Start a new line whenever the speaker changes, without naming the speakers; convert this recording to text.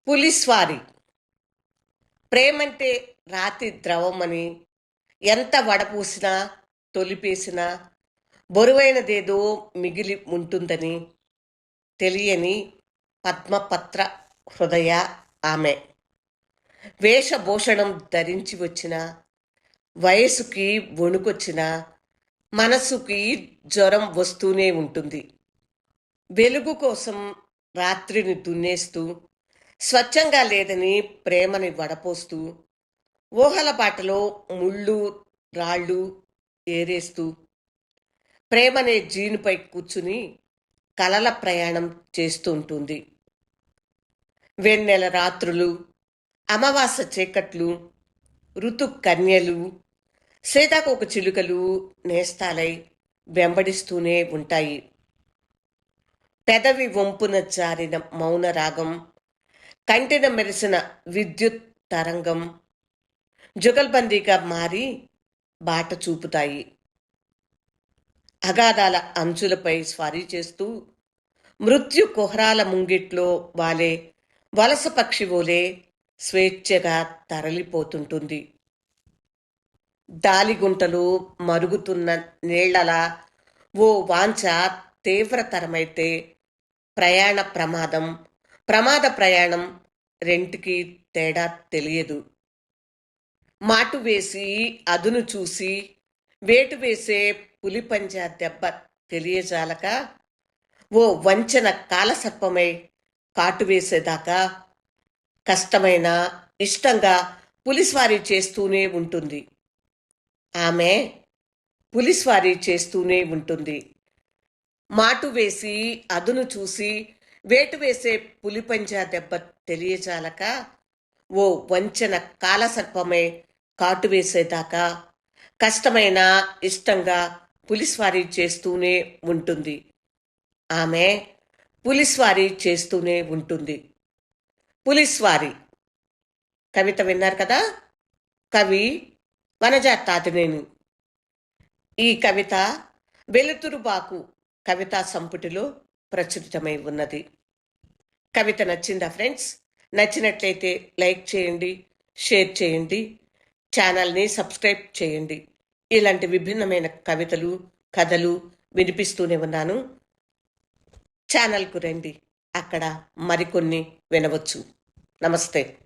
పులిస్వారి ప్రేమంటే రాతి ద్రవమని ఎంత వడపూసినా తొలిపేసినా బరువైనదేదో మిగిలి ఉంటుందని తెలియని పద్మపత్ర హృదయ ఆమె వేషభూషణం ధరించి వచ్చిన వయసుకి వణుకొచ్చిన మనసుకి జ్వరం వస్తూనే ఉంటుంది. వెలుగు కోసం రాత్రిని దున్నేస్తూ స్వచ్ఛంగా లేదని ప్రేమని వడపోస్తూ ఊహల బాటలో ముళ్ళు రాళ్ళు ఏరేస్తూ ప్రేమనే జీనుపై కూర్చుని కలల ప్రయాణం చేస్తూ ఉంటుంది. వెన్నెల రాత్రులు, అమావాస చీకట్లు, ఋతు కన్యలు, సీతాకోక చిలుకలు నేస్తాలై వెంబడిస్తూనే ఉంటాయి. పెదవి వంపున జారిన మౌన రాగం, కంటిన మెరిసిన విద్యుత్ తరంగం జుగల్బందీగా మారి బాట చూపుతాయి. అగాధాల అంచులపై స్వారీ చేస్తూ మృత్యు కుహరాల ముంగిట్లో వాలే వలస పక్షి వోలే స్వేచ్ఛగా తరలిపోతుంటుంది. దాలిగుంటలు మరుగుతున్న నీళ్లలా ఓ వాంఛ తీవ్రతరమైతే ప్రయాణ ప్రమాదం, ప్రమాద ప్రయాణం రెంటికి తేడా తెలియదు. మాటు వేసి అదును చూసి వేటు వేసే పులిపంజా దెబ్బ తెలియజాలక ఓ వంచన కాలసర్పమై కాటు వేసేదాకా కష్టమైన ఇష్టంగా పులిస్వారీ చేస్తూనే ఉంటుంది. ఆమె పులిస్వారీ చేస్తూనే ఉంటుంది. మాటు వేసి అదును చూసి వేటు వేసే పులిపంజా దెబ్బ తెలియజాలక ఓ వంచన కాలసర్పమై కాటు వేసేదాకా కష్టమైన ఇష్టంగా పులిస్వారీ చేస్తూనే ఉంటుంది. ఆమె పులిస్వారీ చేస్తూనే ఉంటుంది. పులిస్వారీ కవిత విన్నారు కదా. కవి వనజా తాతినేని. ఈ కవిత వెలుతురుబాకు కవితా సంపుటిలో ప్రచురితమై ఉన్నది. కవిత నచ్చిందా ఫ్రెండ్స్? నచ్చినట్లయితే లైక్ చేయండి, షేర్ చేయండి, ఛానల్ని సబ్స్క్రైబ్ చేయండి. ఇలాంటి విభిన్నమైన కవితలు, కథలు వినిపిస్తూనే ఉన్నాను. ఛానల్కు రండి, అక్కడ మరికొన్ని వినవచ్చు. నమస్తే.